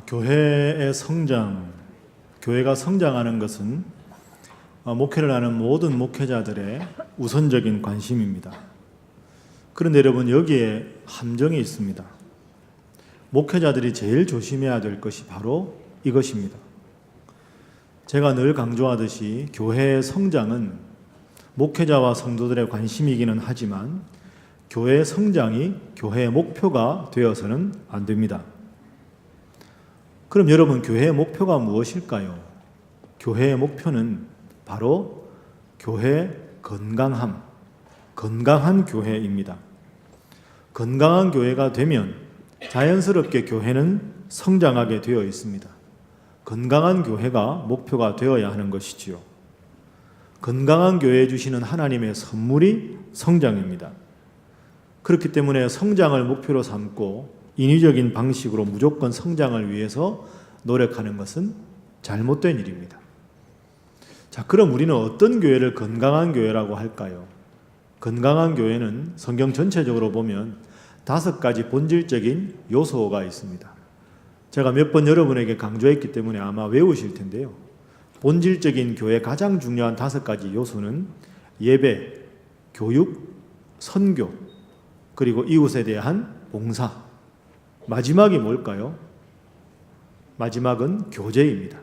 교회의 성장, 교회가 성장하는 것은 목회를 하는 모든 목회자들의 우선적인 관심입니다. 그런데 여러분, 여기에 함정이 있습니다. 목회자들이 제일 조심해야 될 것이 바로 이것입니다. 제가 늘 강조하듯이 교회의 성장은 목회자와 성도들의 관심이기는 하지만 교회의 성장이 교회의 목표가 되어서는 안 됩니다. 그럼 여러분, 교회의 목표가 무엇일까요? 교회의 목표는 바로 교회 건강함, 건강한 교회입니다. 건강한 교회가 되면 자연스럽게 교회는 성장하게 되어 있습니다. 건강한 교회가 목표가 되어야 하는 것이지요. 건강한 교회에 주시는 하나님의 선물이 성장입니다. 그렇기 때문에 성장을 목표로 삼고 인위적인 방식으로 무조건 성장을 위해서 노력하는 것은 잘못된 일입니다. 자, 그럼 우리는 어떤 교회를 건강한 교회라고 할까요? 건강한 교회는 성경 전체적으로 보면 5가지 본질적인 요소가 있습니다. 제가 몇 번 여러분에게 강조했기 때문에 아마 외우실 텐데요. 본질적인 교회의 가장 중요한 5가지 요소는 예배, 교육, 선교, 그리고 이웃에 대한 봉사. 마지막이 뭘까요? 마지막은 교제입니다.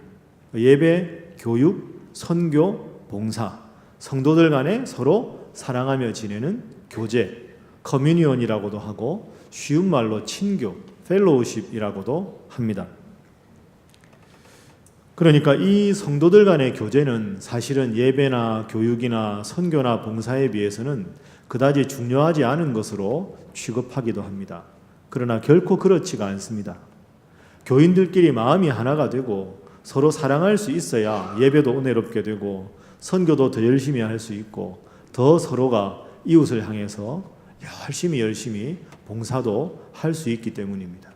예배, 교육, 선교, 봉사. 성도들 간에 서로 사랑하며 지내는 교제, 커뮤니언이라고도 하고 쉬운 말로 친교, 펠로우십이라고도 합니다. 그러니까 이 성도들 간의 교제는 사실은 예배나 교육이나 선교나 봉사에 비해서는 그다지 중요하지 않은 것으로 취급하기도 합니다. 그러나 결코 그렇지가 않습니다. 교인들끼리 마음이 하나가 되고 서로 사랑할 수 있어야 예배도 은혜롭게 되고 선교도 더 열심히 할 수 있고 더 서로가 이웃을 향해서 열심히 봉사도 할 수 있기 때문입니다.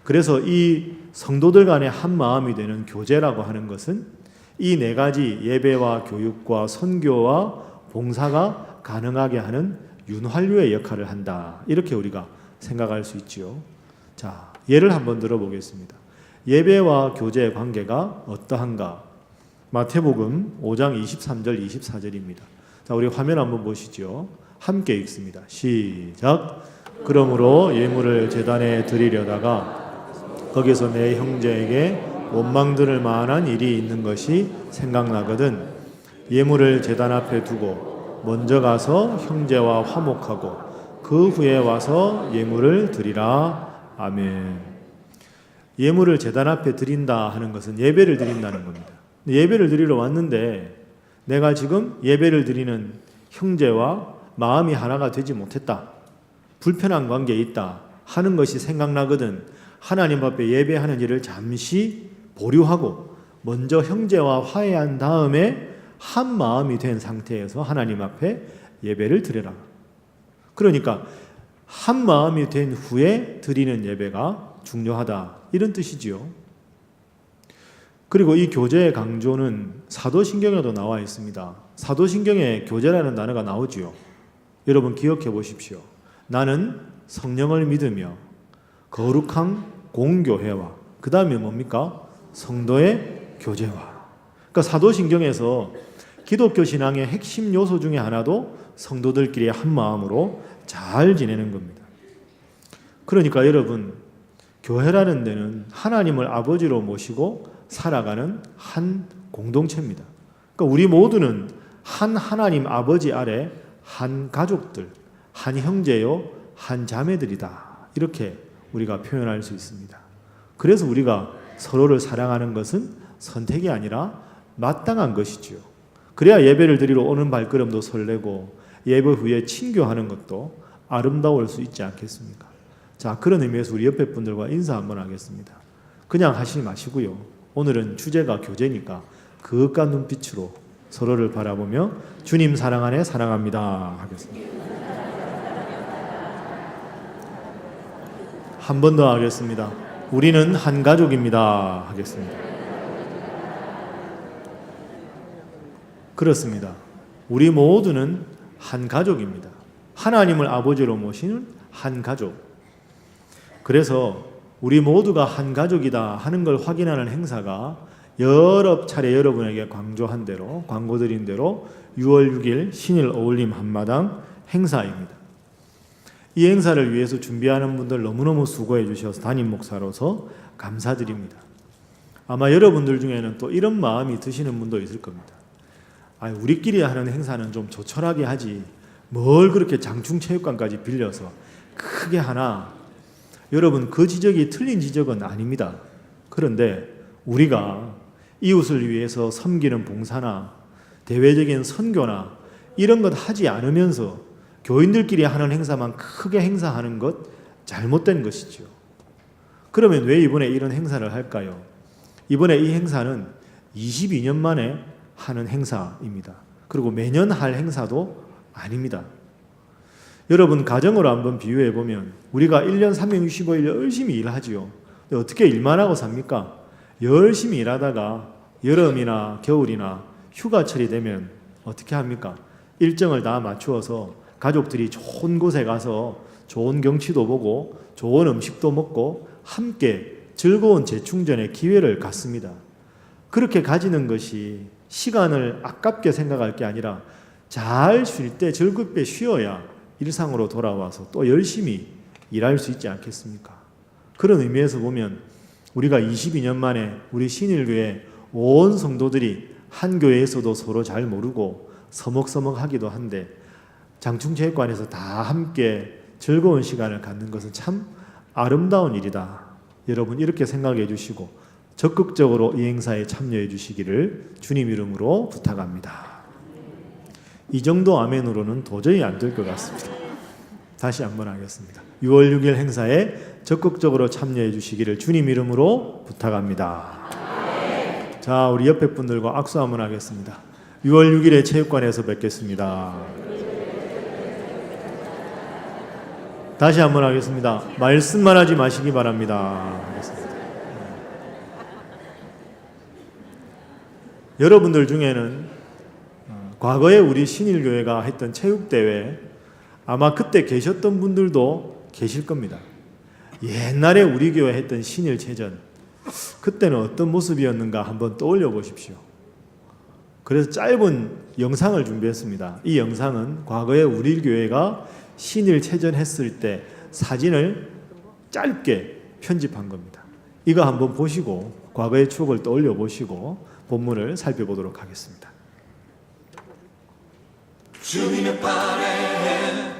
그래서 이 성도들 간의 한 마음이 되는 교제라고 하는 것은 이 4가지 예배와 교육과 선교와 봉사가 가능하게 하는 윤활유의 역할을 한다. 이렇게 우리가 생각할 수 있지요. 자, 예를 한번 들어보겠습니다. 예배와 교제의 관계가 어떠한가? 마태복음 5장 23절 24절입니다. 자, 우리 화면 한번 보시죠. 함께 읽습니다. 시작. 그러므로 예물을 제단에 드리려다가 거기서 내 형제에게 원망 들을 만한 일이 있는 것이 생각나거든 예물을 제단 앞에 두고 먼저 가서 형제와 화목하고 그 후에 와서 예물을 드리라. 아멘. 예물을 제단 앞에 드린다 하는 것은 예배를 드린다는 겁니다. 예배를 드리러 왔는데 내가 지금 예배를 드리는 형제와 마음이 하나가 되지 못했다. 불편한 관계에 있다 하는 것이 생각나거든 하나님 앞에 예배하는 일을 잠시 보류하고 먼저 형제와 화해한 다음에 한 마음이 된 상태에서 하나님 앞에 예배를 드려라. 그러니까 한 마음이 된 후에 드리는 예배가 중요하다. 이런 뜻이지요. 그리고 이 교제의 강조는 사도신경에도 나와 있습니다. 사도신경에 교제라는 단어가 나오지요. 여러분 기억해 보십시오. 나는 성령을 믿으며 거룩한 공교회와 그 다음에 뭡니까? 성도의 교제와. 그러니까 사도신경에서 기독교 신앙의 핵심 요소 중에 하나도 성도들끼리 한 마음으로 잘 지내는 겁니다. 그러니까 여러분, 교회라는 데는 하나님을 아버지로 모시고 살아가는 한 공동체입니다. 그러니까 우리 모두는 한 하나님 아버지 아래 한 가족들, 한 형제요, 한 자매들이다. 이렇게 우리가 표현할 수 있습니다. 그래서 우리가 서로를 사랑하는 것은 선택이 아니라 마땅한 것이지요. 그래야 예배를 드리러 오는 발걸음도 설레고 예배 후에 친교하는 것도 아름다울 수 있지 않겠습니까? 자, 그런 의미에서 우리 옆에 분들과 인사 한번 하겠습니다. 그냥 하시지 마시고요. 오늘은 주제가 교제니까 그윽한 눈빛으로 서로를 바라보며 주님 사랑 안에 사랑합니다 하겠습니다. 한 번 더 하겠습니다. 우리는 한 가족입니다 하겠습니다. 그렇습니다. 우리 모두는 한 가족입니다. 하나님을 아버지로 모시는 한 가족. 그래서 우리 모두가 한 가족이다 하는 걸 확인하는 행사가 여러 차례 여러분에게 강조한 대로, 광고드린 대로 6월 6일 신일 어울림 한마당 행사입니다. 이 행사를 위해서 준비하는 분들 너무너무 수고해 주셔서 담임 목사로서 감사드립니다. 아마 여러분들 중에는 또 이런 마음이 드시는 분도 있을 겁니다. 우리끼리 하는 행사는 좀 조촐하게 하지 뭘 그렇게 장충체육관까지 빌려서 크게 하나. 여러분, 그 지적이 틀린 지적은 아닙니다. 그런데 우리가 이웃을 위해서 섬기는 봉사나 대외적인 선교나 이런 것 하지 않으면서 교인들끼리 하는 행사만 크게 행사하는 것 잘못된 것이죠. 그러면 왜 이번에 이런 행사를 할까요? 이번에 이 행사는 22년 만에 하는 행사입니다. 그리고 매년 할 행사도 아닙니다. 여러분, 가정으로 한번 비유해 보면 우리가 1년 365일 열심히 일하지요. 근데 어떻게 일만 하고 삽니까? 열심히 일하다가 여름이나 겨울이나 휴가철이 되면 어떻게 합니까? 일정을 다 맞추어서 가족들이 좋은 곳에 가서 좋은 경치도 보고 좋은 음식도 먹고 함께 즐거운 재충전의 기회를 갖습니다. 그렇게 가지는 것이 시간을 아깝게 생각할 게 아니라 잘 쉴 때 즐겁게 쉬어야 일상으로 돌아와서 또 열심히 일할 수 있지 않겠습니까? 그런 의미에서 보면 우리가 22년 만에 우리 신일교회 온 성도들이 한 교회에서도 서로 잘 모르고 서먹서먹하기도 한데 장충체육관에서 다 함께 즐거운 시간을 갖는 것은 참 아름다운 일이다. 여러분, 이렇게 생각해 주시고 적극적으로 이 행사에 참여해 주시기를 주님 이름으로 부탁합니다. 이 정도 아멘으로는 도저히 안 될 것 같습니다. 다시 한번 하겠습니다. 6월 6일 행사에 적극적으로 참여해 주시기를 주님 이름으로 부탁합니다. 자, 우리 옆에 분들과 악수 한번 하겠습니다. 6월 6일에 체육관에서 뵙겠습니다. 다시 한번 하겠습니다. 말씀만 하지 마시기 바랍니다. 여러분들 중에는 과거에 우리 신일교회가 했던 체육대회, 아마 그때 계셨던 분들도 계실 겁니다. 옛날에 우리 교회 했던 신일체전, 그때는 어떤 모습이었는가 한번 떠올려 보십시오. 그래서 짧은 영상을 준비했습니다. 이 영상은 과거에 우리 교회가 신일체전 했을 때 사진을 짧게 편집한 겁니다. 이거 한번 보시고 과거의 추억을 떠올려 보시고 본문을 살펴보도록 하겠습니다. 주님의 팔에,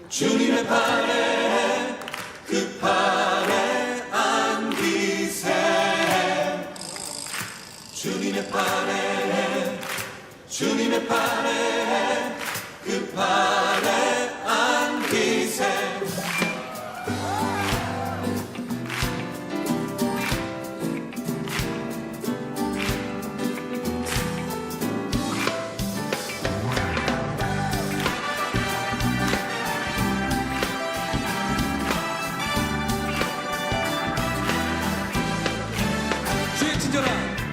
주님의 팔에, 그 팔에 안기세. 주님의 팔에, 주님의 팔에, 그 팔에 안기세.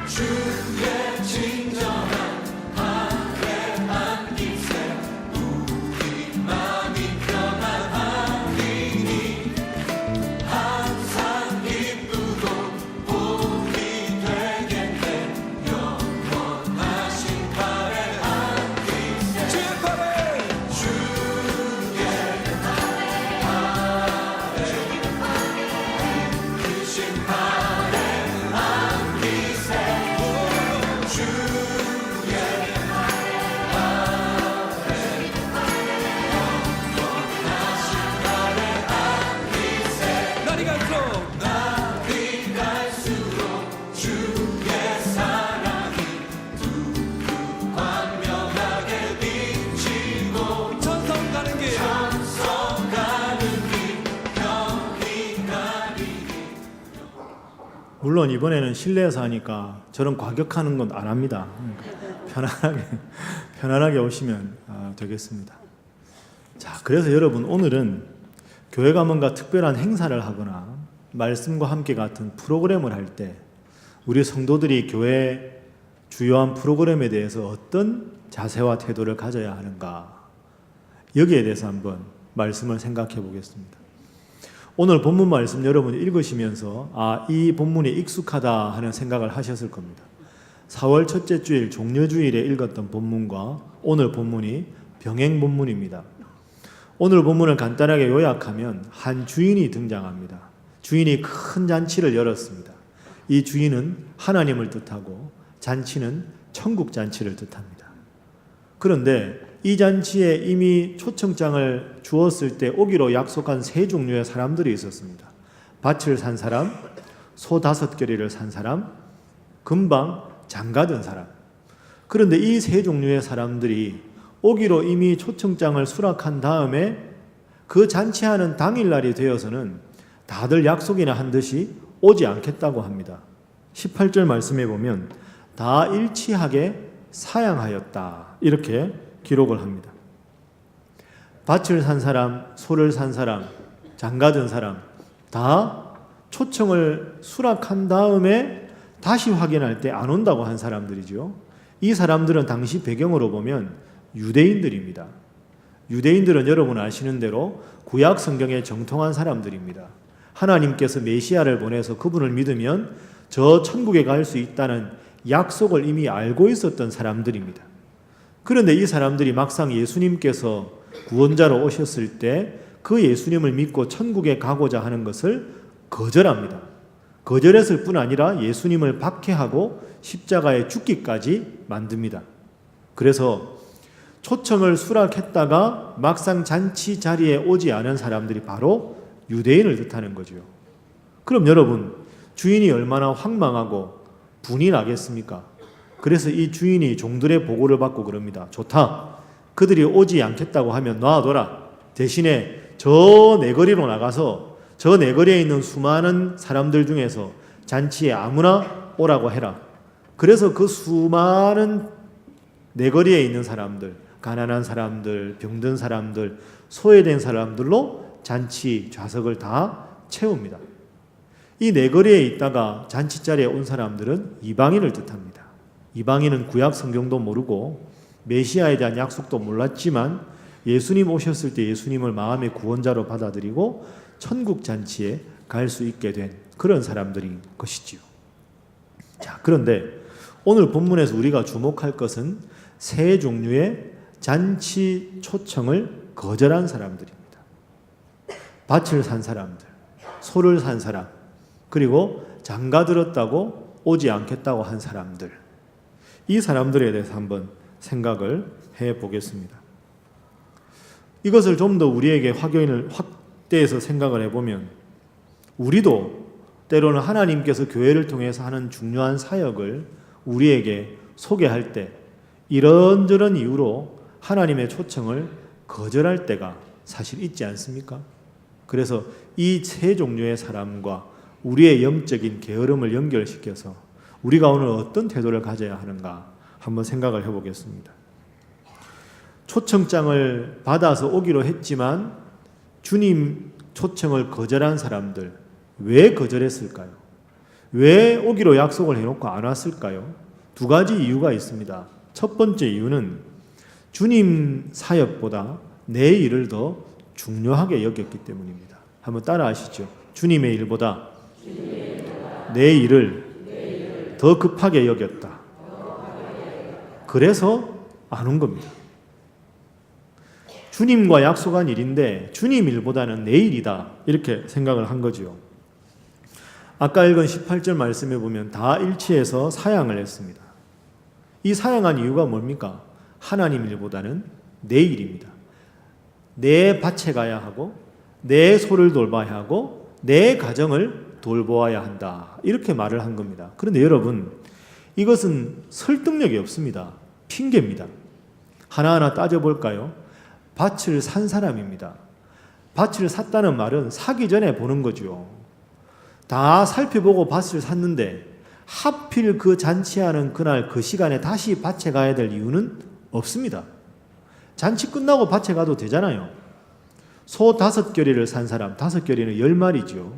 주의 친절한 팔에 안기세. 우리 맘이 편안하리니 항상 기쁘고 복이 되겠네. 영원하신 팔에 안기세. 주의 팔에, 주의 팔에, 크신 팔에 안기세. 날이 갈수록 주의 사랑이 두루 광명하게 비치고 천성 가는 길 병이 가리니. 물론 이번에는 실내에서 하니까 저런 과격하는 건 안 합니다. 편안하게 오시면 되겠습니다. 자, 그래서 여러분, 오늘은 교회가 뭔가 특별한 행사를 하거나 말씀과 함께 같은 프로그램을 할 때 우리 성도들이 교회 주요한 프로그램에 대해서 어떤 자세와 태도를 가져야 하는가, 여기에 대해서 한번 말씀을 생각해 보겠습니다. 오늘 본문 말씀 여러분 읽으시면서 이 본문이 익숙하다 하는 생각을 하셨을 겁니다. 4월 첫째 주일 종려주일에 읽었던 본문과 오늘 본문이 병행 본문입니다. 오늘 본문을 간단하게 요약하면 한 주인이 등장합니다. 주인이 큰 잔치를 열었습니다. 이 주인은 하나님을 뜻하고 잔치는 천국 잔치를 뜻합니다. 그런데 이 잔치에 이미 초청장을 주었을 때 오기로 약속한 세 종류의 사람들이 있었습니다. 밭을 산 사람, 소 5겨리를 산 사람, 금방 장가든 사람. 그런데 이 세 종류의 사람들이 오기로 이미 초청장을 수락한 다음에 그 잔치하는 당일날이 되어서는 다들 약속이나 한 듯이 오지 않겠다고 합니다. 18절 말씀해 보면 다 일치하게 사양하였다 이렇게 기록을 합니다. 밭을 산 사람, 소를 산 사람, 장가든 사람 다 초청을 수락한 다음에 다시 확인할 때 안 온다고 한 사람들이죠. 이 사람들은 당시 배경으로 보면 유대인들입니다. 유대인들은 여러분 아시는 대로 구약 성경에 정통한 사람들입니다. 하나님께서 메시아를 보내서 그분을 믿으면 저 천국에 갈 수 있다는 약속을 이미 알고 있었던 사람들입니다. 그런데 이 사람들이 막상 예수님께서 구원자로 오셨을 때 그 예수님을 믿고 천국에 가고자 하는 것을 거절합니다. 거절했을 뿐 아니라 예수님을 박해하고 십자가에 죽기까지 만듭니다. 그래서 초청을 수락했다가 막상 잔치 자리에 오지 않은 사람들이 바로 유대인을 뜻하는 거죠. 그럼 여러분, 주인이 얼마나 황망하고 분이 나겠습니까? 그래서 이 주인이 종들의 보고를 받고 그럽니다. 좋다. 그들이 오지 않겠다고 하면 놔둬라. 대신에 저 내거리로 나가서 저 내거리에 있는 수많은 사람들 중에서 잔치에 아무나 오라고 해라. 그래서 그 수많은 내거리에 있는 사람들, 가난한 사람들, 병든 사람들, 소외된 사람들로 잔치 좌석을 다 채웁니다. 이 내거리에 있다가 잔치 자리에 온 사람들은 이방인을 뜻합니다. 이방인은 구약 성경도 모르고 메시아에 대한 약속도 몰랐지만 예수님 오셨을 때 예수님을 마음의 구원자로 받아들이고 천국 잔치에 갈 수 있게 된 그런 사람들인 것이지요. 자, 그런데 오늘 본문에서 우리가 주목할 것은 세 종류의 잔치 초청을 거절한 사람들입니다. 밭을 산 사람들, 소를 산 사람, 그리고 장가 들었다고 오지 않겠다고 한 사람들. 이 사람들에 대해서 한번 생각을 해 보겠습니다. 이것을 좀 더 우리에게 확대해서 생각을 해보면 우리도 때로는 하나님께서 교회를 통해서 하는 중요한 사역을 우리에게 소개할 때 이런저런 이유로 하나님의 초청을 거절할 때가 사실 있지 않습니까? 그래서 이 세 종류의 사람과 우리의 영적인 게으름을 연결시켜서 우리가 오늘 어떤 태도를 가져야 하는가 한번 생각을 해보겠습니다. 초청장을 받아서 오기로 했지만 주님 초청을 거절한 사람들 왜 거절했을까요? 왜 오기로 약속을 해놓고 안 왔을까요? 두 가지 이유가 있습니다. 첫 번째 이유는 주님 사역보다 내 일을 더 중요하게 여겼기 때문입니다. 한번 따라 하시죠. 주님의 일보다 내 일을 더 급하게 여겼다. 그래서 안 온 겁니다. 주님과 약속한 일인데 주님 일보다는 내 일이다 이렇게 생각을 한 거지요. 아까 읽은 18절 말씀에 보면 다 일치해서 사양을 했습니다. 이 사양한 이유가 뭡니까? 하나님 일보다는 내 일입니다. 내 밭에 가야 하고 내 소를 돌봐야 하고 내 가정을 돌보아야 한다 이렇게 말을 한 겁니다. 그런데 여러분 이것은 설득력이 없습니다. 핑계입니다. 하나하나 따져볼까요? 밭을 산 사람입니다. 밭을 샀다는 말은 사기 전에 보는 거죠. 다 살펴보고 밭을 샀는데 하필 그 잔치하는 그날 그 시간에 다시 밭에 가야 될 이유는 없습니다. 잔치 끝나고 밭에 가도 되잖아요. 소 5겨리를 산 사람, 5겨리는 10마리죠.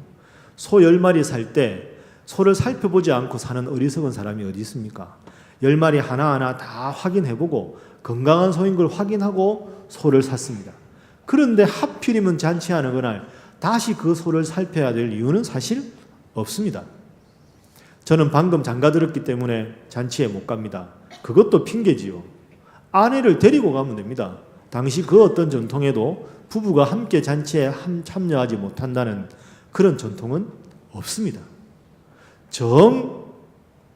소 10마리 살 때 소를 살펴보지 않고 사는 어리석은 사람이 어디 있습니까? 10마리 하나하나 다 확인해보고 건강한 소인 걸 확인하고 소를 샀습니다. 그런데 하필이면 잔치하는 그날 다시 그 소를 살펴야 될 이유는 사실 없습니다. 저는 방금 장가 들었기 때문에 잔치에 못 갑니다. 그것도 핑계지요. 아내를 데리고 가면 됩니다. 당시 그 어떤 전통에도 부부가 함께 잔치에 참여하지 못한다는 그런 전통은 없습니다.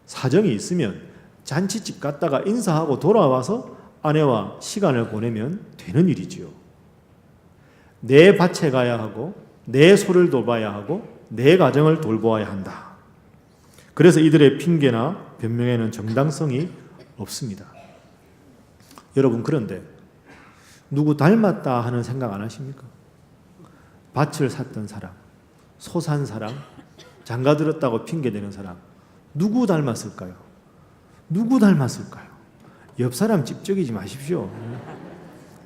사정이 있으면 잔치집 갔다가 인사하고 돌아와서 아내와 시간을 보내면 되는 일이지요. 내 밭에 가야 하고 내 소를 돌봐야 하고 내 가정을 돌보아야 한다. 그래서 이들의 핑계나 변명에는 정당성이 없습니다. 여러분, 그런데 누구 닮았다 하는 생각 안 하십니까? 밭을 샀던 사람, 소 산 사람, 장가 들었다고 핑계대는 사람, 누구 닮았을까요? 누구 닮았을까요? 옆 사람 찝쩍이지 마십시오.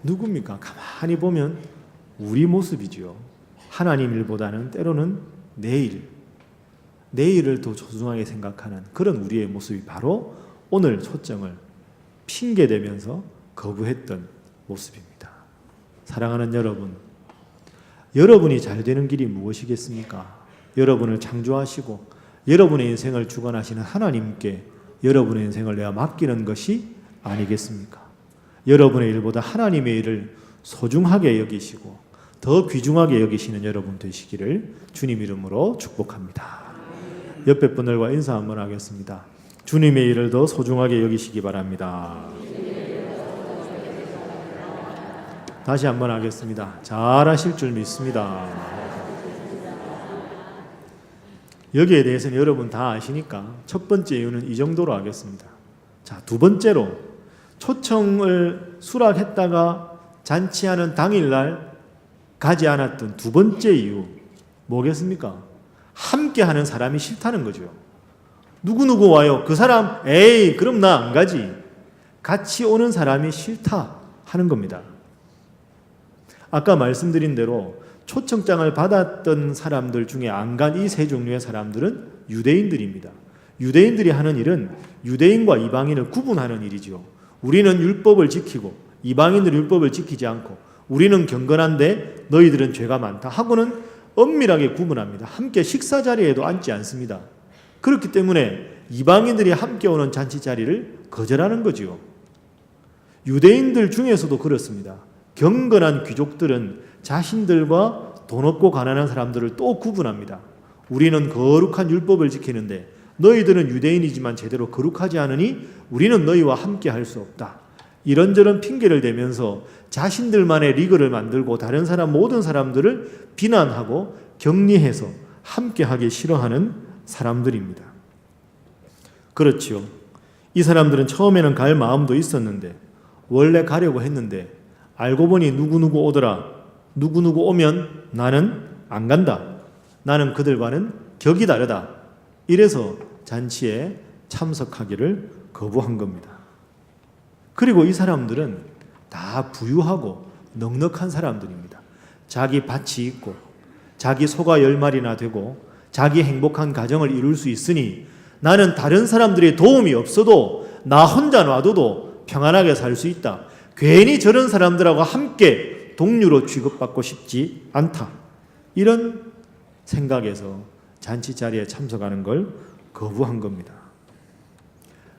누굽니까? 가만히 보면 우리 모습이지요. 하나님 일보다는 때로는 내일을 더 소중하게 생각하는 그런 우리의 모습이 바로 오늘 초점을 핑계대면서 거부했던 모습입니다. 사랑하는 여러분, 여러분이 잘 되는 길이 무엇이겠습니까? 여러분을 창조하시고 여러분의 인생을 주관하시는 하나님께 여러분의 인생을 내가 맡기는 것이 아니겠습니까? 여러분의 일보다 하나님의 일을 소중하게 여기시고 더 귀중하게 여기시는 여러분 되시기를 주님 이름으로 축복합니다. 옆에 분들과 인사 한번 하겠습니다. 주님의 일을 더 소중하게 여기시기 바랍니다. 다시 한번 하겠습니다. 잘하실 줄 믿습니다. 여기에 대해서는 여러분 다 아시니까 첫 번째 이유는 이 정도로 하겠습니다. 자, 두 번째로 초청을 수락했다가 잔치하는 당일날 가지 않았던 두 번째 이유 뭐겠습니까? 함께 하는 사람이 싫다는 거죠. 누구누구 와요. 그 사람 에이 그럼 나 안 가지. 같이 오는 사람이 싫다 하는 겁니다. 아까 말씀드린 대로 초청장을 받았던 사람들 중에 안 간 이 세 종류의 사람들은 유대인들입니다. 유대인들이 하는 일은 유대인과 이방인을 구분하는 일이죠. 우리는 율법을 지키고 이방인들은 율법을 지키지 않고 우리는 경건한데 너희들은 죄가 많다 하고는 엄밀하게 구분합니다. 함께 식사 자리에도 앉지 않습니다. 그렇기 때문에 이방인들이 함께 오는 잔치 자리를 거절하는 거지요. 유대인들 중에서도 그렇습니다. 경건한 귀족들은 자신들과 돈 없고 가난한 사람들을 또 구분합니다. 우리는 거룩한 율법을 지키는데 너희들은 유대인이지만 제대로 거룩하지 않으니 우리는 너희와 함께 할 수 없다. 이런저런 핑계를 대면서 자신들만의 리그를 만들고 다른 사람 모든 사람들을 비난하고 격리해서 함께하기 싫어하는 사람들입니다. 그렇지요. 이 사람들은 처음에는 갈 마음도 있었는데 원래 가려고 했는데 알고 보니 누구누구 오더라. 누구누구 오면 나는 안 간다. 나는 그들과는 격이 다르다. 이래서 잔치에 참석하기를 거부한 겁니다. 그리고 이 사람들은 다 부유하고 넉넉한 사람들입니다. 자기 밭이 있고 자기 소가 10마리나 되고 자기 행복한 가정을 이룰 수 있으니 나는 다른 사람들의 도움이 없어도 나 혼자 놔둬도 평안하게 살 수 있다. 괜히 저런 사람들하고 함께 동료로 취급받고 싶지 않다. 이런 생각에서 잔치 자리에 참석하는 걸 거부한 겁니다.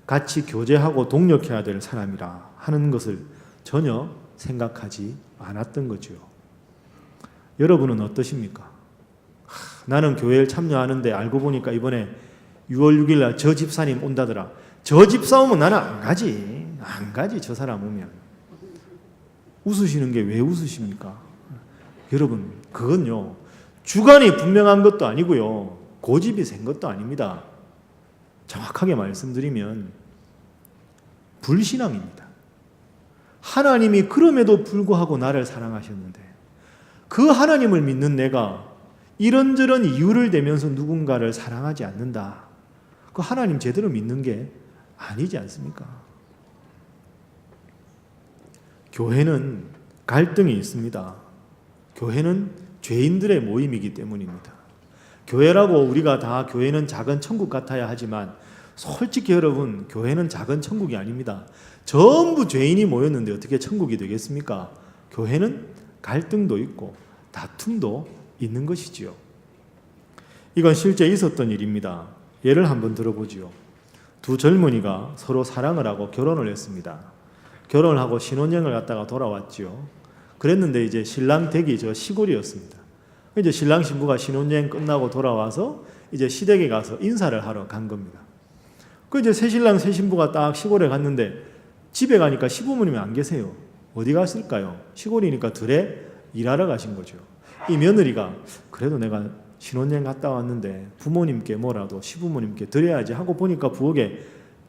같이 교제하고 동력해야 될 사람이라 하는 것을 전혀 생각하지 않았던 거죠. 여러분은 어떠십니까? 나는 교회를 참여하는데 알고 보니까 이번에 6월 6일 날 저 집사님 온다더라. 저 집사 오면 나는 안 가지. 안 가지 저 사람 오면. 웃으시는 게 왜 웃으십니까? 여러분 그건요. 주관이 분명한 것도 아니고요. 고집이 센 것도 아닙니다. 정확하게 말씀드리면 불신앙입니다. 하나님이 그럼에도 불구하고 나를 사랑하셨는데 그 하나님을 믿는 내가 이런저런 이유를 대면서 누군가를 사랑하지 않는다. 그 하나님 제대로 믿는 게 아니지 않습니까? 교회는 갈등이 있습니다. 교회는 죄인들의 모임이기 때문입니다. 교회라고 우리가 다 교회는 작은 천국 같아야 하지만 솔직히 여러분 교회는 작은 천국이 아닙니다. 전부 죄인이 모였는데 어떻게 천국이 되겠습니까? 교회는 갈등도 있고 다툼도 있는 것이지요. 이건 실제 있었던 일입니다. 예를 한번 들어보지요. 두 젊은이가 서로 사랑을 하고 결혼을 했습니다. 결혼을 하고 신혼여행을 갔다가 돌아왔지요. 그랬는데 이제 신랑 댁이 저 시골이었습니다. 이제 신랑 신부가 신혼여행 끝나고 돌아와서 이제 시댁에 가서 인사를 하러 간 겁니다. 그 이제 새 신랑 새 신부가 딱 시골에 갔는데 집에 가니까 시부모님이 안 계세요. 어디 갔을까요? 시골이니까 들에 일하러 가신 거죠. 이 며느리가 그래도 내가 신혼여행 갔다 왔는데 부모님께 뭐라도 시부모님께 드려야지 하고 보니까 부엌에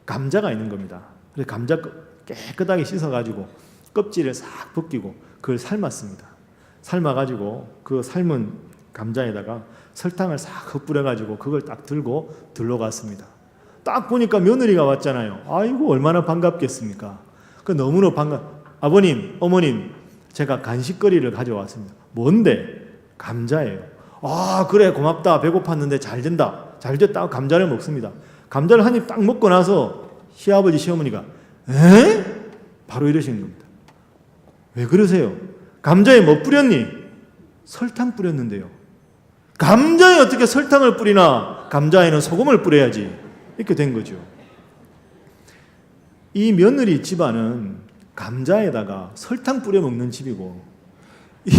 감자가 있는 겁니다. 그래서 감자 깨끗하게 씻어가지고 껍질을 싹 벗기고 그걸 삶았습니다. 삶아가지고 그 삶은 감자에다가 설탕을 싹 흩뿌려가지고 그걸 딱 들고 들러갔습니다. 딱 보니까 며느리가 왔잖아요. 아이고 얼마나 반갑겠습니까? 그 너무나 아버님, 어머님, 제가 간식거리를 가져왔습니다. 뭔데? 감자예요. 아 그래 고맙다. 배고팠는데 잘 된다. 잘 됐다. 감자를 먹습니다. 감자를 한 입 딱 먹고 나서 시아버지 시어머니가 에? 바로 이러시는 겁니다. 왜 그러세요? 감자에 뭐 뿌렸니? 설탕 뿌렸는데요. 감자에 어떻게 설탕을 뿌리나? 감자에는 소금을 뿌려야지. 이렇게 된 거죠. 이 며느리 집안은 감자에다가 설탕 뿌려 먹는 집이고 이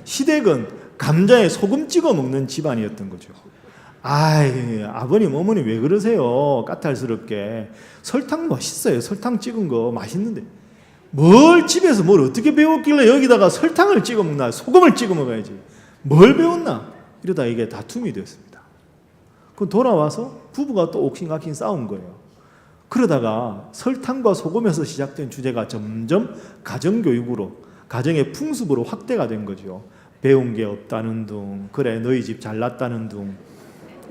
시댁은 감자에 소금 찍어 먹는 집안이었던 거죠. 아이, 아버님, 어머니 왜 그러세요? 까탈스럽게. 설탕 맛있어요. 설탕 찍은 거 맛있는데. 뭘 집에서 뭘 어떻게 배웠길래 여기다가 설탕을 찍어 먹나? 소금을 찍어 먹어야지. 뭘 배웠나? 이러다 이게 다툼이 되었습니다. 그럼 돌아와서 부부가 또 옥신각신 싸운 거예요. 그러다가 설탕과 소금에서 시작된 주제가 점점 가정교육으로, 가정의 풍습으로 확대가 된 거죠. 배운 게 없다는 둥, 그래 너희 집 잘났다는 둥,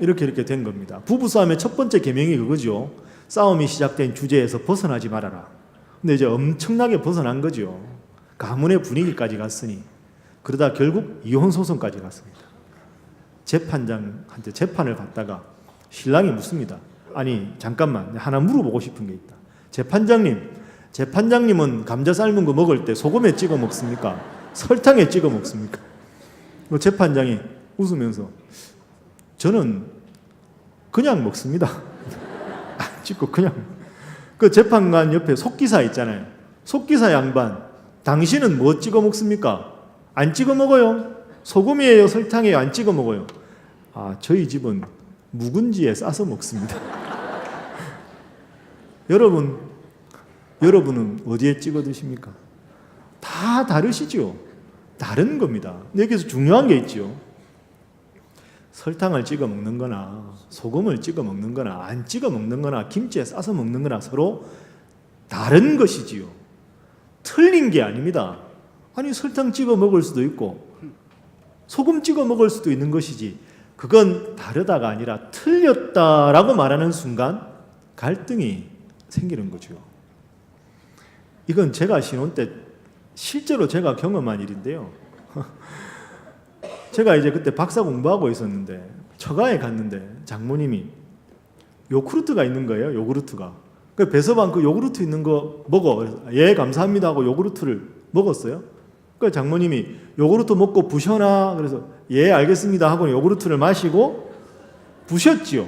이렇게 된 겁니다. 부부싸움의 첫 번째 계명이 그거죠. 싸움이 시작된 주제에서 벗어나지 말아라. 근데 이제 엄청나게 벗어난 거죠. 가문의 분위기까지 갔으니 그러다 결국 이혼 소송까지 갔습니다. 재판장한테 재판을 받다가 신랑이 묻습니다. 아니 잠깐만 하나 물어보고 싶은 게 있다. 재판장님은 감자 삶은 거 먹을 때 소금에 찍어 먹습니까? 설탕에 찍어 먹습니까? 재판장이 웃으면서 저는 그냥 먹습니다. 안 찍고 그냥. 그 재판관 옆에 속기사 있잖아요. 속기사 양반, 당신은 뭐 찍어 먹습니까? 안 찍어 먹어요. 소금이에요, 설탕이에요, 안 찍어 먹어요. 아, 저희 집은 묵은지에 싸서 먹습니다. 여러분은 어디에 찍어 드십니까? 다 다르시죠? 다른 겁니다. 여기서 중요한 게 있죠. 설탕을 찍어 먹는 거나 소금을 찍어 먹는 거나 안 찍어 먹는 거나 김치에 싸서 먹는 거나 서로 다른 것이지요. 틀린 게 아닙니다. 아니 설탕 찍어 먹을 수도 있고 소금 찍어 먹을 수도 있는 것이지 그건 다르다가 아니라 틀렸다라고 말하는 순간 갈등이 생기는 거죠. 이건 제가 신혼 때 실제로 제가 경험한 일인데요. 제가 이제 그때 박사 공부하고 있었는데 처가에 갔는데 장모님이 요구르트가 있는 거예요. 요구르트가. 그 배서방 그 요구르트 있는 거 먹어. 그래서 예 감사합니다 하고 요구르트를 먹었어요. 그 장모님이 요구르트 먹고 부셔나 그래서 예 알겠습니다 하고 요구르트를 마시고 부셨지요.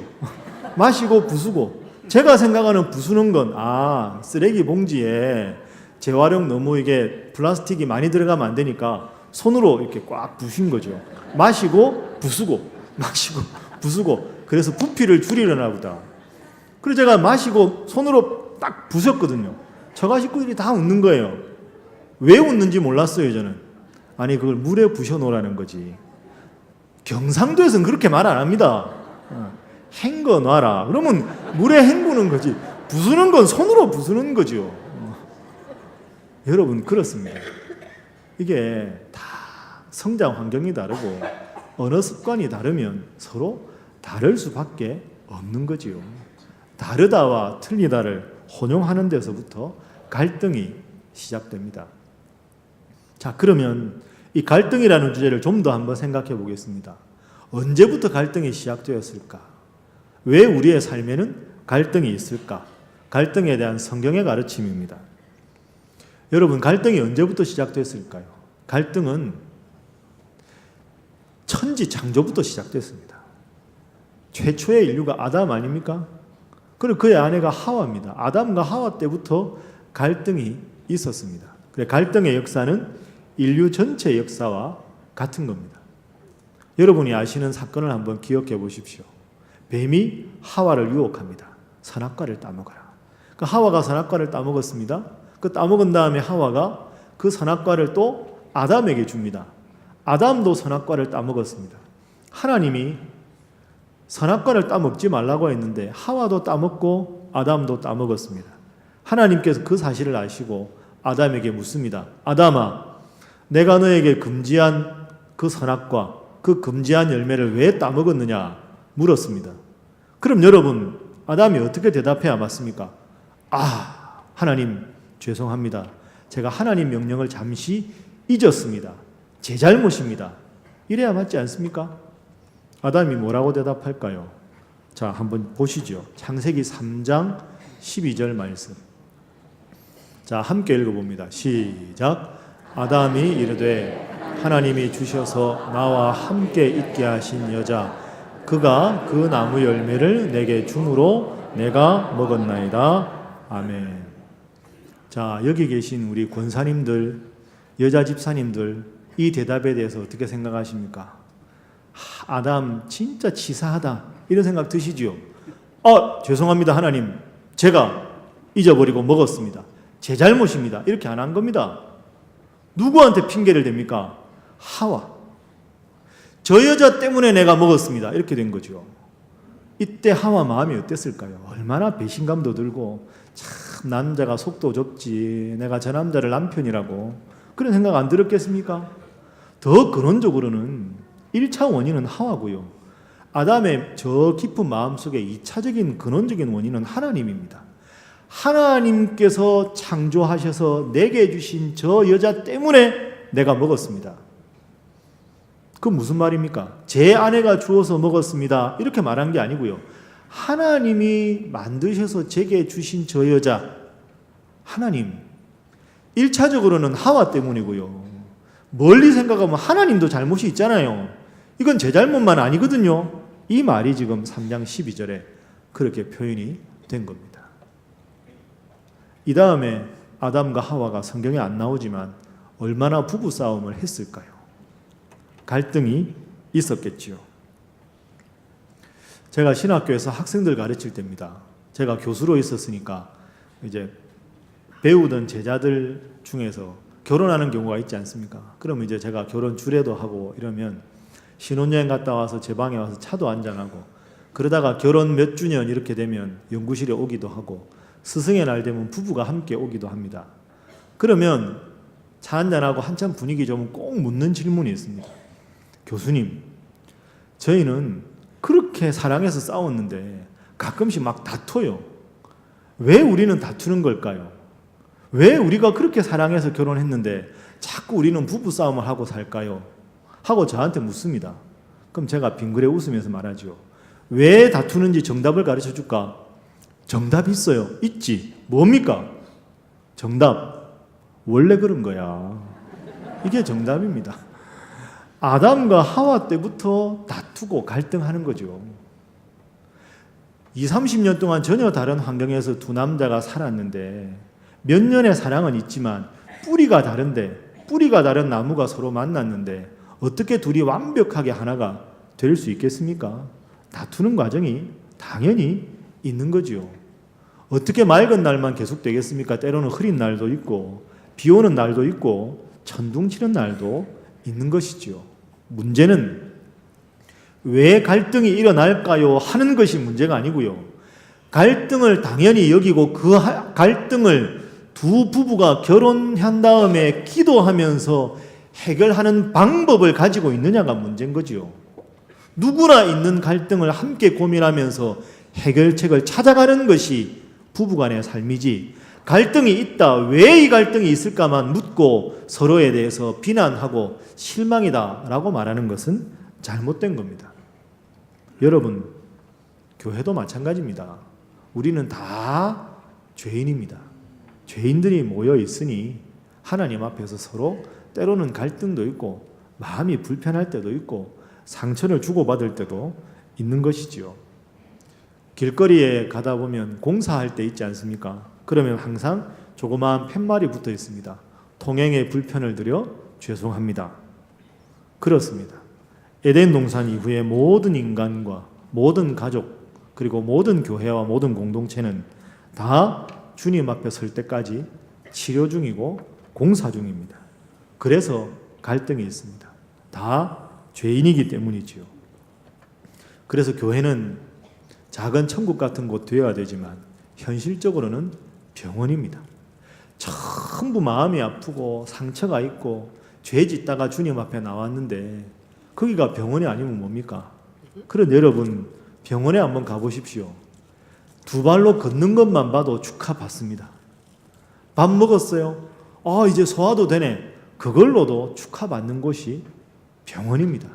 마시고 부수고 제가 생각하는 부수는 건 쓰레기 봉지에 재활용 너무 이게 플라스틱이 많이 들어가면 안 되니까 손으로 이렇게 꽉 부신 거죠. 마시고 부수고 마시고 부수고 그래서 부피를 줄이려나 보다. 그래서 제가 마시고 손으로 딱 부셨거든요. 처가 식구들이 다 웃는 거예요. 왜 웃는지 몰랐어요 저는. 아니 그걸 물에 부셔 놓으라는 거지. 경상도에서는 그렇게 말 안 합니다. 헹궈 놔라. 그러면 물에 헹구는 거지. 부수는 건 손으로 부수는 거죠. 여러분 그렇습니다. 이게 다 성장 환경이 다르고 언어 습관이 다르면 서로 다를 수밖에 없는 거지요. 다르다와 틀리다를 혼용하는 데서부터 갈등이 시작됩니다. 자, 그러면 이 갈등이라는 주제를 좀 더 한번 생각해 보겠습니다. 언제부터 갈등이 시작되었을까? 왜 우리의 삶에는 갈등이 있을까? 갈등에 대한 성경의 가르침입니다. 여러분, 갈등이 언제부터 시작됐을까요? 갈등은 천지 창조부터 시작됐습니다. 최초의 인류가 아담 아닙니까? 그리고 그의 아내가 하와입니다. 아담과 하와 때부터 갈등이 있었습니다. 그래, 갈등의 역사는 인류 전체의 역사와 같은 겁니다. 여러분이 아시는 사건을 한번 기억해 보십시오. 뱀이 하와를 유혹합니다. 선악과를 따먹어라. 그 하와가 선악과를 따먹었습니다. 그 따먹은 다음에 하와가 그 선악과를 또 아담에게 줍니다. 아담도 선악과를 따먹었습니다. 하나님이 선악과를 따먹지 말라고 했는데 하와도 따먹고 아담도 따먹었습니다. 하나님께서 그 사실을 아시고 아담에게 묻습니다. 아담아, 내가 너에게 금지한 그 선악과, 그 금지한 열매를 왜 따먹었느냐 물었습니다. 그럼 여러분, 아담이 어떻게 대답해야 맞습니까? 아, 하나님 죄송합니다. 제가 하나님 명령을 잠시 잊었습니다. 제 잘못입니다. 이래야 맞지 않습니까? 아담이 뭐라고 대답할까요? 자, 한번 보시죠. 창세기 3장 12절 말씀. 자, 함께 읽어봅니다. 시작. 아담이 이르되 하나님이 주셔서 나와 함께 있게 하신 여자 그가 그 나무 열매를 내게 주므로 내가 먹었나이다. 아멘. 자, 여기 계신 우리 권사님들, 여자 집사님들, 이 대답에 대해서 어떻게 생각하십니까? 아담 진짜 치사하다 이런 생각 드시지요? 죄송합니다 하나님, 제가 잊어버리고 먹었습니다. 제 잘못입니다. 이렇게 안 한 겁니다. 누구한테 핑계를 댑니까? 하와. 저 여자 때문에 내가 먹었습니다. 이렇게 된 거죠. 이때 하와 마음이 어땠을까요? 얼마나 배신감도 들고, 참 남자가 속도 좁지, 내가 저 남자를 남편이라고 그런 생각 안 들었겠습니까? 더 근원적으로는 1차 원인은 하와고요. 아담의 저 깊은 마음속에 2차적인 근원적인 원인은 하나님입니다. 하나님께서 창조하셔서 내게 주신 저 여자 때문에 내가 먹었습니다. 그 무슨 말입니까? 제 아내가 주어서 먹었습니다. 이렇게 말한 게 아니고요. 하나님이 만드셔서 제게 주신 저 여자, 하나님. 1차적으로는 하와 때문이고요. 멀리 생각하면 하나님도 잘못이 있잖아요. 이건 제 잘못만 아니거든요. 이 말이 지금 3장 12절에 그렇게 표현이 된 겁니다. 이 다음에 아담과 하와가 성경에 안 나오지만 얼마나 부부싸움을 했을까요? 갈등이 있었겠지요. 제가 신학교에서 학생들 가르칠 때입니다. 제가 교수로 있었으니까 이제 배우던 제자들 중에서 결혼하는 경우가 있지 않습니까? 그러면 이제 제가 결혼 주례도 하고 이러면 신혼여행 갔다 와서 제 방에 와서 차도 한잔하고 그러다가 결혼 몇 주년 이렇게 되면 연구실에 오기도 하고 스승의 날 되면 부부가 함께 오기도 합니다. 그러면 차 한잔하고 한참 분위기 좋으면 꼭 묻는 질문이 있습니다. 교수님, 저희는 그렇게 사랑해서 싸웠는데 가끔씩 막 다퉈요. 왜 우리는 다투는 걸까요? 왜 우리가 그렇게 사랑해서 결혼했는데 자꾸 우리는 부부싸움을 하고 살까요? 하고 저한테 묻습니다. 그럼 제가 빙그레 웃으면서 말하죠. 왜 다투는지 정답을 가르쳐 줄까? 정답이 있어요. 있지. 뭡니까? 정답. 원래 그런 거야. 이게 정답입니다. 아담과 하와 때부터 다투고 갈등하는 거죠. 20, 30년 동안 전혀 다른 환경에서 두 남자가 살았는데 몇 년의 사랑은 있지만 뿌리가 다른데, 뿌리가 다른 나무가 서로 만났는데 어떻게 둘이 완벽하게 하나가 될 수 있겠습니까? 다투는 과정이 당연히 있는 거죠. 어떻게 맑은 날만 계속 되겠습니까? 때로는 흐린 날도 있고 비 오는 날도 있고 천둥 치는 날도 있는 것이지요. 문제는 왜 갈등이 일어날까요? 하는 것이 문제가 아니고요. 갈등을 당연히 여기고 그 갈등을 두 부부가 결혼한 다음에 기도하면서 해결하는 방법을 가지고 있느냐가 문제인 거지요. 누구나 있는 갈등을 함께 고민하면서 해결책을 찾아가는 것이 부부간의 삶이지, 갈등이 있다, 왜 이 갈등이 있을까만 묻고 서로에 대해서 비난하고 실망이다라고 말하는 것은 잘못된 겁니다. 여러분, 교회도 마찬가지입니다. 우리는 다 죄인입니다. 죄인들이 모여 있으니 하나님 앞에서 서로 때로는 갈등도 있고 마음이 불편할 때도 있고 상처를 주고받을 때도 있는 것이지요. 길거리에 가다 보면 공사할 때 있지 않습니까? 그러면 항상 조그마한 팻말이 붙어 있습니다. 통행에 불편을 드려 죄송합니다. 그렇습니다. 에덴 동산 이후에 모든 인간과 모든 가족 그리고 모든 교회와 모든 공동체는 다 주님 앞에 설 때까지 치료 중이고 공사 중입니다. 그래서 갈등이 있습니다. 다 죄인이기 때문이지요. 그래서 교회는 작은 천국 같은 곳 되어야 되지만 현실적으로는 병원입니다. 전부 마음이 아프고 상처가 있고 죄 짓다가 주님 앞에 나왔는데 거기가 병원이 아니면 뭡니까? 그런데 여러분 병원에 한번 가보십시오. 두 발로 걷는 것만 봐도 축하받습니다. 밥 먹었어요? 이제 소화도 되네. 그걸로도 축하받는 곳이 병원입니다.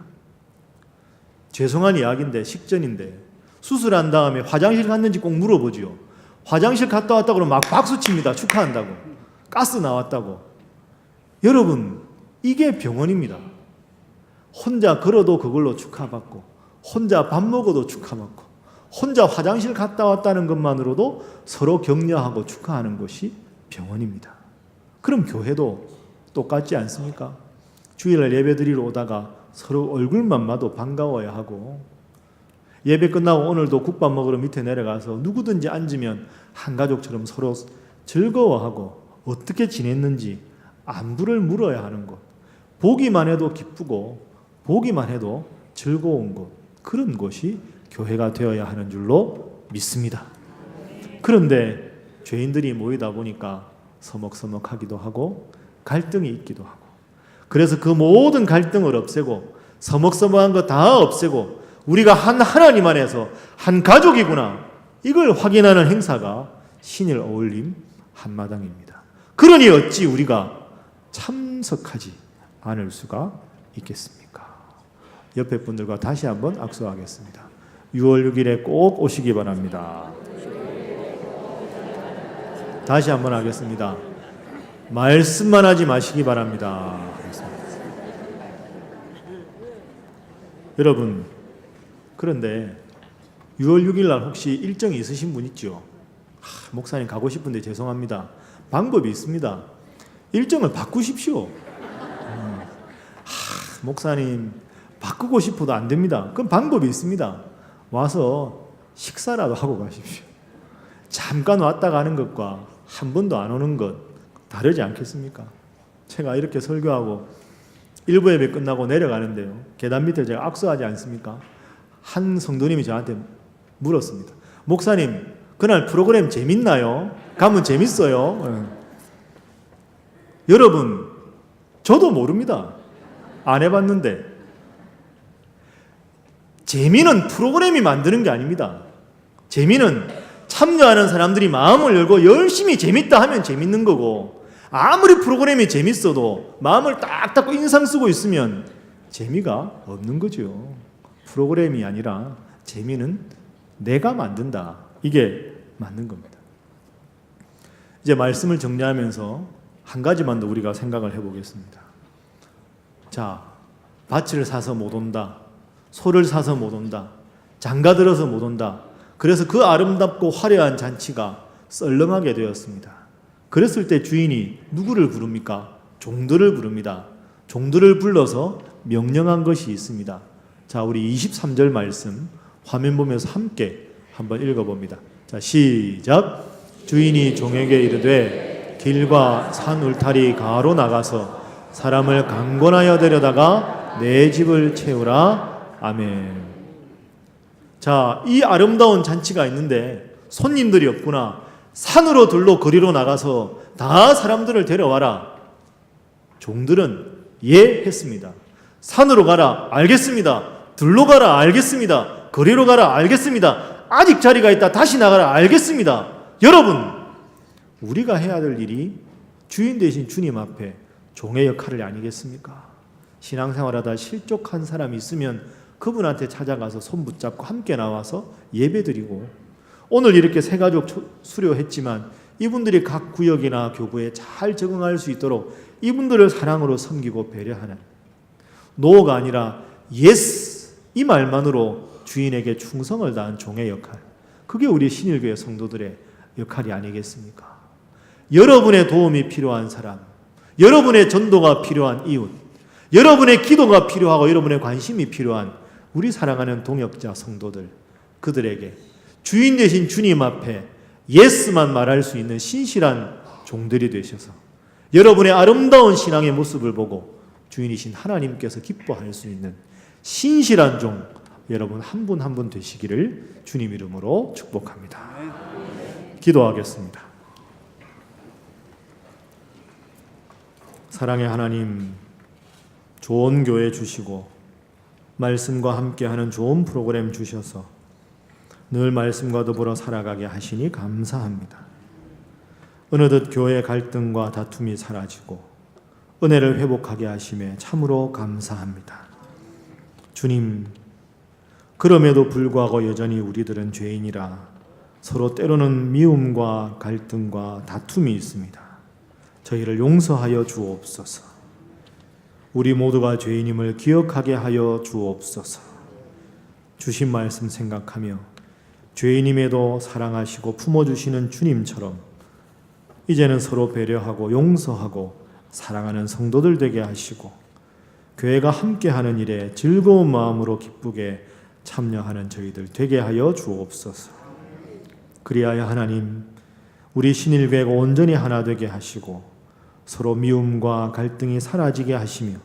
죄송한 이야기인데 식전인데 수술한 다음에 화장실 갔는지 꼭 물어보지요. 화장실 갔다 왔다고 그러면 막 박수칩니다. 축하한다고. 가스 나왔다고. 여러분 이게 병원입니다. 혼자 걸어도 그걸로 축하받고 혼자 밥 먹어도 축하받고 혼자 화장실 갔다 왔다는 것만으로도 서로 격려하고 축하하는 것이 병원입니다. 그럼 교회도 똑같지 않습니까? 주일날 예배 드리러 오다가 서로 얼굴만 봐도 반가워야 하고 예배 끝나고 오늘도 국밥 먹으러 밑에 내려가서 누구든지 앉으면 한 가족처럼 서로 즐거워하고 어떻게 지냈는지 안부를 물어야 하는 것. 보기만 해도 기쁘고 보기만 해도 즐거운 것. 그런 것이 교회가 되어야 하는 줄로 믿습니다. 그런데 죄인들이 모이다 보니까 서먹서먹하기도 하고 갈등이 있기도 하고 그래서 그 모든 갈등을 없애고 서먹서먹한 거 다 없애고 우리가 한 하나님 안에서 한 가족이구나 이걸 확인하는 행사가 신일 어울림 한마당입니다. 그러니 어찌 우리가 참석하지 않을 수가 있겠습니까? 옆에 분들과 다시 한번 악수하겠습니다. 6월 6일에 꼭 오시기 바랍니다. 다시 한번 하겠습니다. 말씀만 하지 마시기 바랍니다. 여러분 그런데 6월 6일 날 혹시 일정이 있으신 분 있죠? 목사님 가고 싶은데 죄송합니다. 방법이 있습니다. 일정을 바꾸십시오. 목사님 바꾸고 싶어도 안 됩니다. 그럼 방법이 있습니다. 와서 식사라도 하고 가십시오. 잠깐 왔다 가는 것과 한 번도 안 오는 것 다르지 않겠습니까? 제가 이렇게 설교하고 일부 예배 끝나고 내려가는데요. 계단 밑에 제가 악수하지 않습니까? 한 성도님이 저한테 물었습니다. 목사님 그날 프로그램 재밌나요? 가면 재밌어요? 여러분 저도 모릅니다. 안 해봤는데 재미는 프로그램이 만드는 게 아닙니다. 재미는 참여하는 사람들이 마음을 열고 열심히 재밌다 하면 재밌는 거고 아무리 프로그램이 재밌어도 마음을 딱 닫고 인상 쓰고 있으면 재미가 없는 거죠. 프로그램이 아니라 재미는 내가 만든다. 이게 맞는 겁니다. 이제 말씀을 정리하면서 한 가지만 더 우리가 생각을 해보겠습니다. 자, 밭을 사서 못 온다. 소를 사서 못 온다. 장가 들어서 못 온다. 그래서 그 아름답고 화려한 잔치가 썰렁하게 되었습니다. 그랬을 때 주인이 누구를 부릅니까? 종들을 부릅니다. 종들을 불러서 명령한 것이 있습니다. 자, 우리 23절 말씀 화면 보면서 함께 한번 읽어봅니다. 자, 시작. 주인이 종에게 이르되 길과 산 울타리 가로 나가서 사람을 강권하여 데려다가 내 집을 채우라. 아멘. 자, 이 아름다운 잔치가 있는데 손님들이 없구나. 산으로 들로 거리로 나가서 다 사람들을 데려와라. 종들은 예 했습니다. 산으로 가라. 알겠습니다. 들로 가라. 알겠습니다. 거리로 가라. 알겠습니다. 아직 자리가 있다. 다시 나가라. 알겠습니다. 여러분, 우리가 해야 될 일이 주인 되신 주님 앞에 종의 역할이 아니겠습니까? 신앙생활하다 실족한 사람이 있으면 그분한테 찾아가서 손 붙잡고 함께 나와서 예배드리고, 오늘 이렇게 세 가족 수료했지만 이분들이 각 구역이나 교구에 잘 적응할 수 있도록 이분들을 사랑으로 섬기고 배려하는, 노가 아니라 예스 이 말만으로 주인에게 충성을 다한 종의 역할, 그게 우리 신일교회 성도들의 역할이 아니겠습니까? 여러분의 도움이 필요한 사람, 여러분의 전도가 필요한 이웃, 여러분의 기도가 필요하고 여러분의 관심이 필요한 우리 사랑하는 동역자 성도들, 그들에게 주인 되신 주님 앞에 예스만 말할 수 있는 신실한 종들이 되셔서 여러분의 아름다운 신앙의 모습을 보고 주인이신 하나님께서 기뻐할 수 있는 신실한 종 여러분 한 분 한 분 되시기를 주님 이름으로 축복합니다. 기도하겠습니다. 사랑의 하나님, 좋은 교회 주시고 말씀과 함께하는 좋은 프로그램 주셔서 늘 말씀과 더불어 살아가게 하시니 감사합니다. 어느덧 교회 갈등과 다툼이 사라지고 은혜를 회복하게 하심에 참으로 감사합니다. 주님, 그럼에도 불구하고 여전히 우리들은 죄인이라 서로 때로는 미움과 갈등과 다툼이 있습니다. 저희를 용서하여 주옵소서. 우리 모두가 죄인임을 기억하게 하여 주옵소서. 주신 말씀 생각하며 죄인임에도 사랑하시고 품어주시는 주님처럼 이제는 서로 배려하고 용서하고 사랑하는 성도들 되게 하시고 교회가 함께하는 일에 즐거운 마음으로 기쁘게 참여하는 저희들 되게 하여 주옵소서. 그리하여 하나님, 우리 신일교회가 온전히 하나 되게 하시고 서로 미움과 갈등이 사라지게 하시며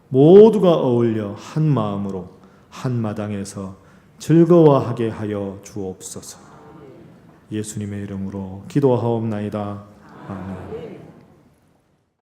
모두가 어울려 한 마음으로 한 마당에서 즐거워하게 하여 주옵소서. 예수님의 이름으로 기도하옵나이다. 아멘.